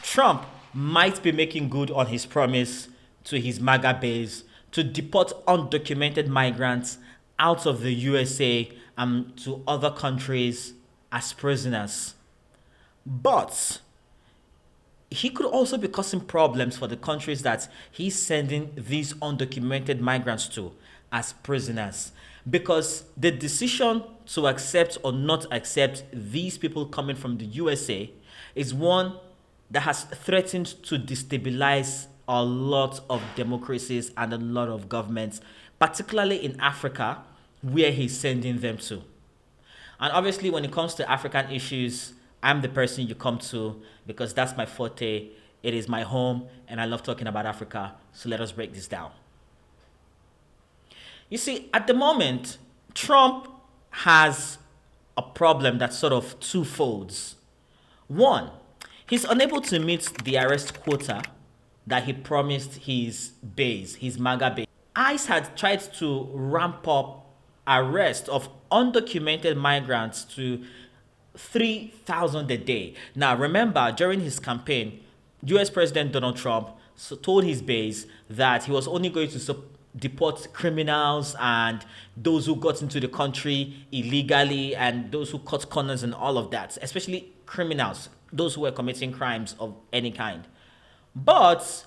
Trump might be making good on his promise to his MAGA base to deport undocumented migrants out of the USA and to other countries as prisoners. But he could also be causing problems for the countries that he's sending these undocumented migrants to as prisoners. Because the decision to accept or not accept these people coming from the USA is one that has threatened to destabilize a lot of democracies and a lot of governments, particularly in Africa, where he's sending them to. And obviously, when it comes to African issues, I'm the person you come to because that's my forte. It is my home, and I love talking about Africa. So let us break this down. You see, at the moment, Trump has a problem that's sort of twofolds. One, he's unable to meet the arrest quota that he promised his base, his MAGA base. ICE had tried to ramp up arrest of undocumented migrants to 3,000 a day. Now, remember, during his campaign, US President Donald Trump told his base that he was only going to deport criminals and those who got into the country illegally and those who cut corners and all of that, especially criminals, those who were committing crimes of any kind. But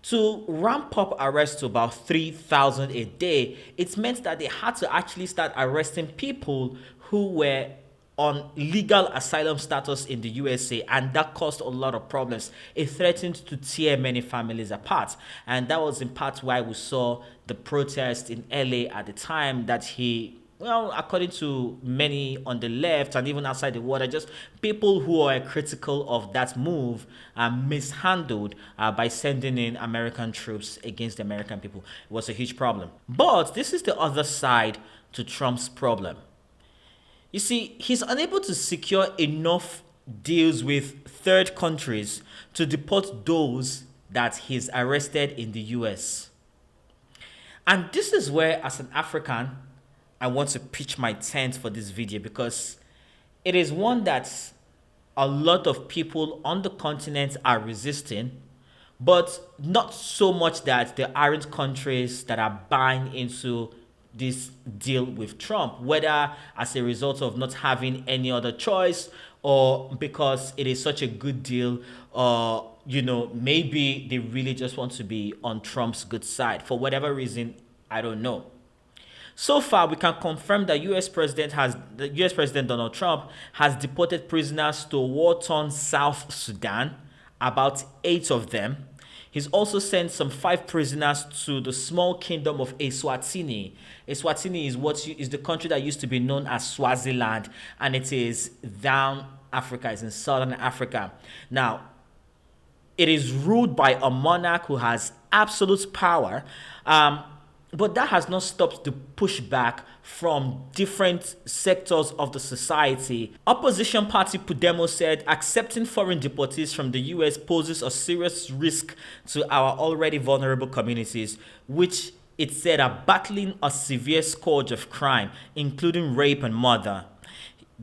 to ramp up arrests to about 3,000 a day, it meant that they had to actually start arresting people who were on legal asylum status in the USA, and that caused a lot of problems. It threatened to tear many families apart, and that was in part why we saw the protest in LA at the time that he, well, according to many on the left and even outside the water, just people who are critical of that move mishandled by sending in American troops against the American people. It was a huge problem. But this is the other side to Trump's problem. You see, he's unable to secure enough deals with third countries to deport those that he's arrested in the US. And this is where, as an African, I want to pitch my tent for this video because it is one that a lot of people on the continent are resisting, but not so much that there aren't countries that are buying into this deal with Trump, whether as a result of not having any other choice or because it is such a good deal, or maybe they really just want to be on Trump's good side for whatever reason. I don't know. So far, we can confirm that the US President Donald Trump has deported prisoners to war-torn South Sudan, about 8 of them. He's also sent some 5 prisoners to the small kingdom of Eswatini. Eswatini is the country that used to be known as Swaziland, and it is down Africa, it's in southern Africa. Now, it is ruled by a monarch who has absolute power. But that has not stopped the pushback from different sectors of the society. Opposition party Podemos said accepting foreign deportees from the US poses a serious risk to our already vulnerable communities, which it said are battling a severe scourge of crime, including rape and murder.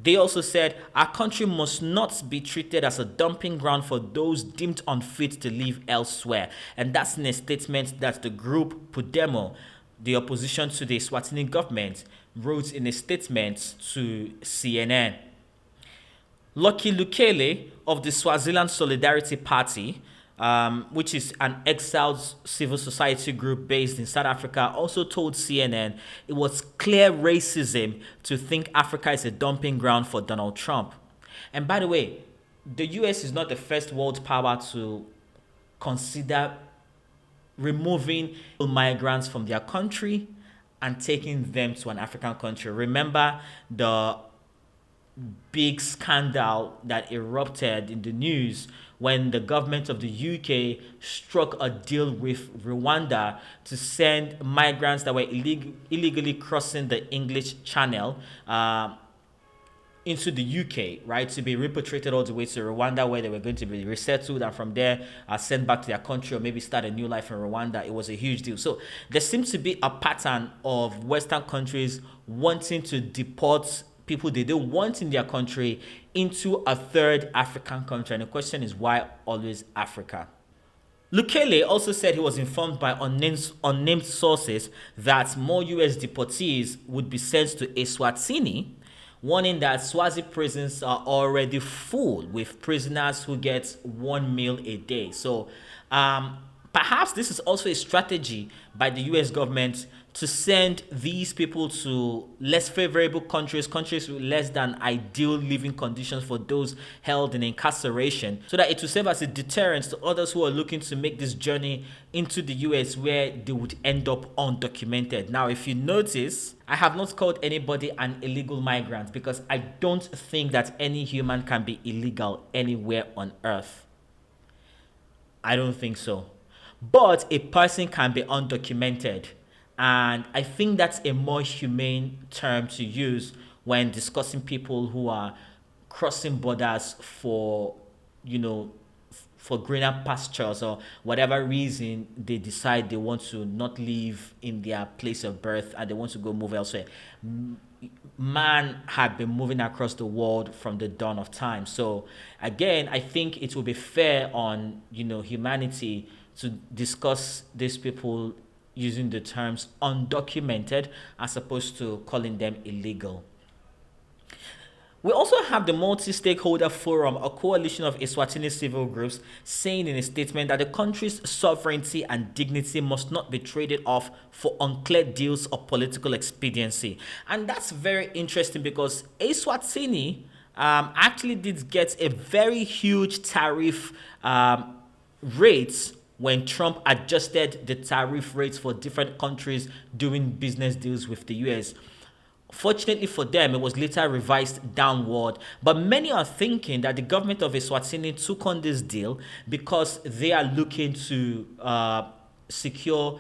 They also said our country must not be treated as a dumping ground for those deemed unfit to live elsewhere. And that's in a statement that the group Podemos, the opposition to the Eswatini government, wrote in a statement to CNN. Lucky Lukele of the Swaziland Solidarity Party, which is an exiled civil society group based in South Africa, also told CNN it was clear racism to think Africa is a dumping ground for Donald Trump. And by the way, the US is not the first world power to consider removing migrants from their country and taking them to an African country. Remember the big scandal that erupted in the news when the government of the UK struck a deal with Rwanda to send migrants that were illegally crossing the English Channel into the UK, right, to be repatriated all the way to Rwanda, where they were going to be resettled, and from there sent back to their country or maybe start a new life in Rwanda. It was a huge deal. So there seems to be a pattern of Western countries wanting to deport people they don't want in their country into a third African country. And the question is, why always Africa? Lukele also said he was informed by unnamed sources that more US deportees would be sent to Eswatini, warning that Swazi prisons are already full with prisoners who get one meal a day. So perhaps this is also a strategy by the US government to send these people to less favorable countries with less than ideal living conditions for those held in incarceration, so that it will serve as a deterrent to others who are looking to make this journey into the US, where they would end up undocumented. Now, if you notice, I have not called anybody an illegal migrant, because I don't think that any human can be illegal anywhere on earth. I don't think so. But a person can be undocumented. And I think that's a more humane term to use when discussing people who are crossing borders for, for greener pastures, or whatever reason they decide they want to not live in their place of birth and they want to go move elsewhere. Man had been moving across the world from the dawn of time. So again, I think it will be fair on, humanity to discuss these people using the terms undocumented as opposed to calling them illegal. We also have the Multi-Stakeholder Forum, a coalition of Eswatini civil groups, saying in a statement that the country's sovereignty and dignity must not be traded off for unclear deals or political expediency. And that's very interesting, because Eswatini actually did get a very huge tariff rates when Trump adjusted the tariff rates for different countries doing business deals with the US. Fortunately for them, it was later revised downward. But many are thinking that the government of Eswatini took on this deal because they are looking to secure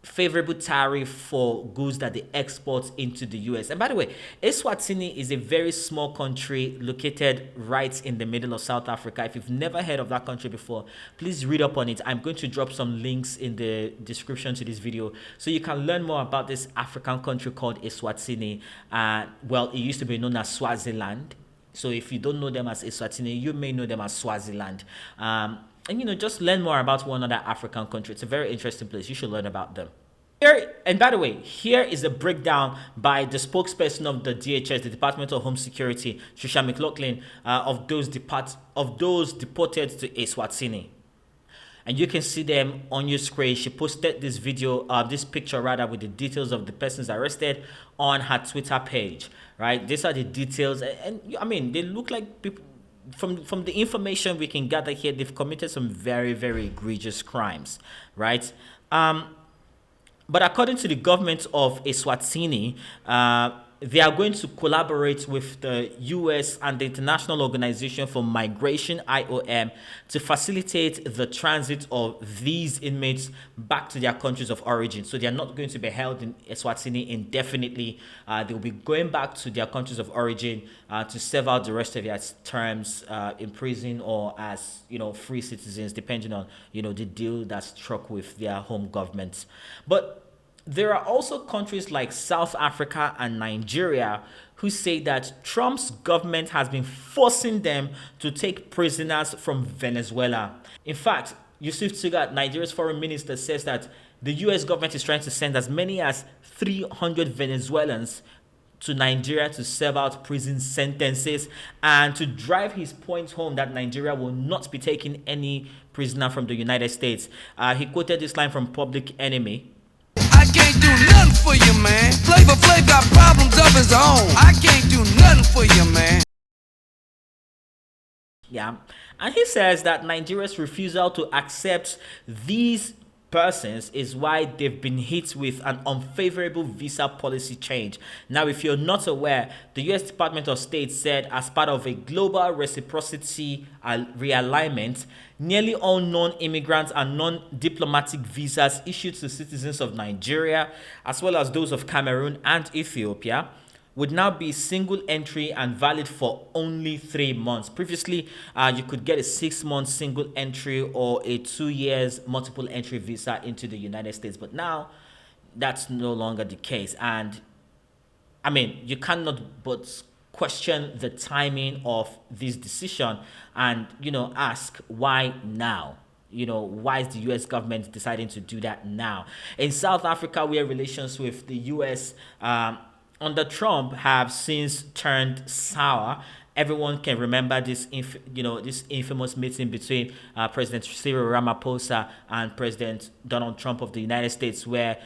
favorable tariff for goods that they export into the US. And by the way, Eswatini is a very small country located right in the middle of South Africa. If you've never heard of that country before, please read up on it. I'm going to drop some links in the description to this video so you can learn more about this African country called Eswatini. Well, it used to be known as Swaziland. So if you don't know them as Eswatini, you may know them as Swaziland. And just learn more about one other African country. It's a very interesting place. You should learn about them. And by the way, here is a breakdown by the spokesperson of the DHS, the Department of Home Security, Trisha McLaughlin, of those deported to Eswatini. And you can see them on your screen. She posted this picture with the details of the persons arrested on her Twitter page. Right? These are the details, and I mean, they look like people. From the information we can gather here, they've committed some very, very egregious crimes, right? But according to the government of Eswatini, they are going to collaborate with the US and the International Organization for Migration, IOM, to facilitate the transit of these inmates back to their countries of origin. So they are not going to be held in Eswatini indefinitely. They will be going back to their countries of origin to serve out the rest of their terms in prison, or as free citizens, depending on the deal that's struck with their home governments. But there are also countries like South Africa and Nigeria who say that Trump's government has been forcing them to take prisoners from Venezuela. In fact, Yusuf Tuggat, Nigeria's foreign minister, says that the US government is trying to send as many as 300 Venezuelans to Nigeria to serve out prison sentences, and to drive his point home that Nigeria will not be taking any prisoner from the United States. He quoted this line from Public Enemy. I can't do nothing for you, man. Flavor Flav got problems of his own. I can't do nothing for you, man. Yeah, and he says that Nigeria's refusal to accept these persons is why they've been hit with an unfavorable visa policy change. Now, if you're not aware, the US Department of State said, as part of a global reciprocity realignment, nearly all non-immigrants and non-diplomatic visas issued to citizens of Nigeria, as well as those of Cameroon and Ethiopia, would now be single entry and valid for only 3 months. Previously, you could get a 6-month single entry or a 2 years multiple entry visa into the United States. But now, that's no longer the case. And I mean, you cannot but question the timing of this decision and, ask why now? Why is the US government deciding to do that now? In South Africa, where relations with the US under Trump have since turned sour. Everyone can remember this infamous meeting between President Cyril Ramaphosa and President Donald Trump of the United States, where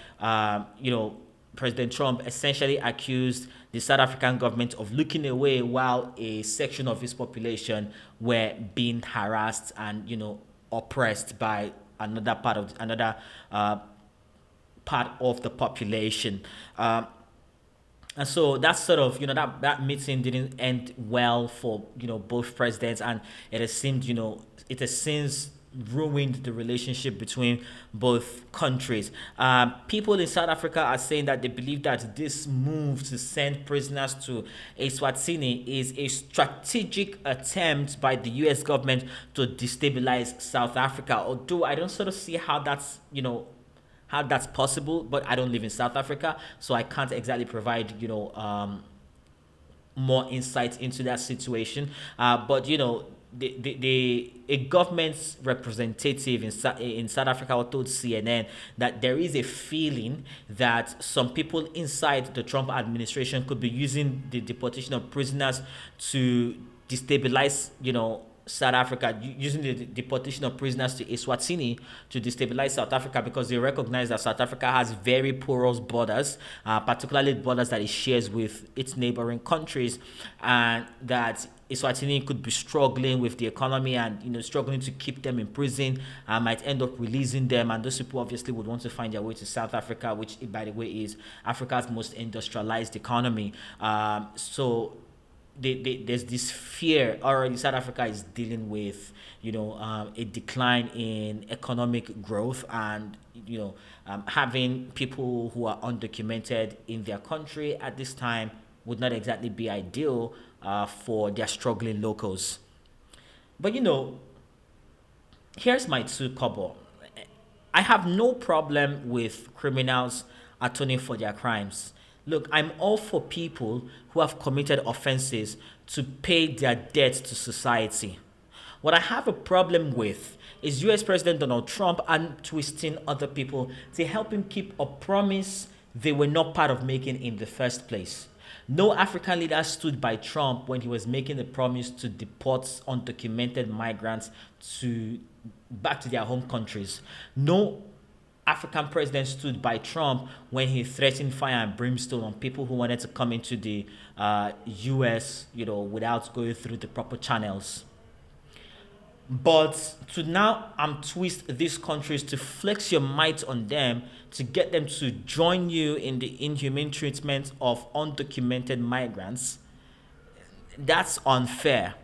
President Trump essentially accused the South African government of looking away while a section of his population were being harassed and oppressed by another part of the population. And so that's sort of, that meeting didn't end well for, both presidents. And it has seemed, it has since ruined the relationship between both countries. People in South Africa are saying that they believe that this move to send prisoners to Eswatini is a strategic attempt by the US government to destabilize South Africa. Although I don't sort of see how that's, how that's possible, but I don't live in South Africa, so I can't exactly provide, more insight into that situation. But a government's representative in South Africa told CNN that there is a feeling that some people inside the Trump administration could be using the deportation of prisoners to destabilize, South Africa, using the deportation of prisoners to Eswatini to destabilize South Africa, because they recognize that South Africa has very porous borders, particularly borders that it shares with its neighboring countries, and that Eswatini could be struggling with the economy and struggling to keep them in prison, might end up releasing them, and those people obviously would want to find their way to South Africa, which, by the way, is Africa's most industrialized economy. So there's this fear already. South Africa is dealing with a decline in economic growth, and having people who are undocumented in their country at this time would not exactly be ideal for their struggling locals. But here's my two kobo. I have no problem with criminals atoning for their crimes. Look, I'm all for people who have committed offenses to pay their debt to society. What I have a problem with is US President Donald Trump and twisting other people to help him keep a promise they were not part of making in the first place. No African leader stood by Trump when he was making the promise to deport undocumented migrants back to their home countries. No African president stood by Trump when he threatened fire and brimstone on people who wanted to come into the US, without going through the proper channels. But to now twist these countries to flex your might on them, to get them to join you in the inhumane treatment of undocumented migrants, that's unfair.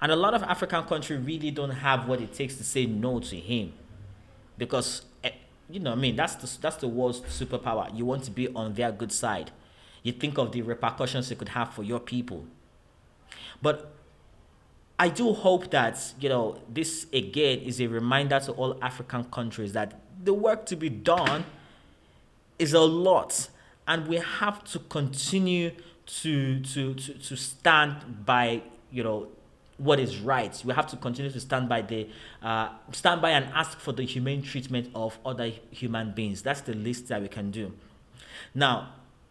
And a lot of African countries really don't have what it takes to say no to him. Because, that's the world's superpower. You want to be on their good side. You think of the repercussions it could have for your people. But I do hope that, this again is a reminder to all African countries that the work to be done is a lot, and we have to continue to stand by, what is right. We have to continue to stand by and ask for the humane treatment of other human beings. That's the least that we can do. Now,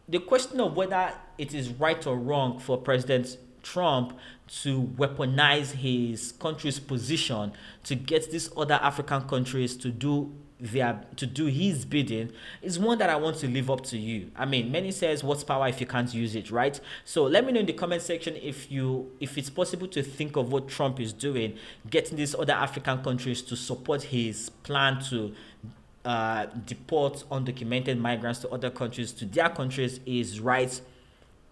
the question of whether it is right or wrong for President Trump to weaponize his country's position to get these other African countries to do his bidding is one that I want to leave up to you. I mean, many says, what's power if you can't use it, right? So let me know in the comment section if it's possible to think of what Trump is doing, getting these other African countries to support his plan to deport undocumented migrants to other countries, to their countries, is right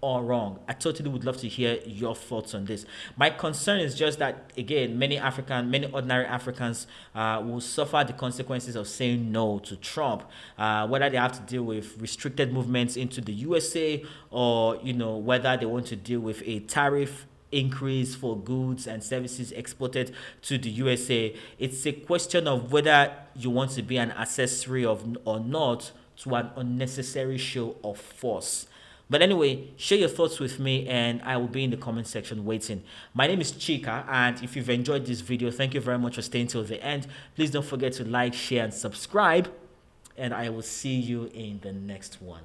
or wrong. I totally would love to hear your thoughts on this. My concern is just that, again, many ordinary Africans will suffer the consequences of saying no to Trump, whether they have to deal with restricted movements into the USA, or whether they want to deal with a tariff increase for goods and services exported to the USA. It's a question of whether you want to be an accessory of or not to an unnecessary show of force. But anyway, share your thoughts with me and I will be in the comment section waiting. My name is Chika, and if you've enjoyed this video, thank you very much for staying till the end. Please don't forget to like, share, and subscribe, and I will see you in the next one.